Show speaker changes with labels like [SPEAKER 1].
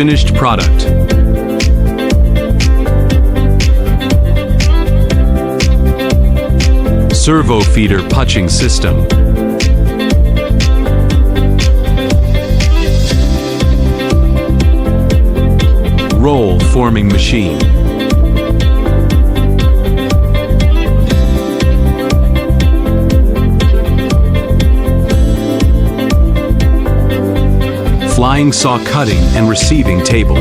[SPEAKER 1] Finished product. Servo feeder punching system. Roll forming machine. Flying saw cutting and receiving table.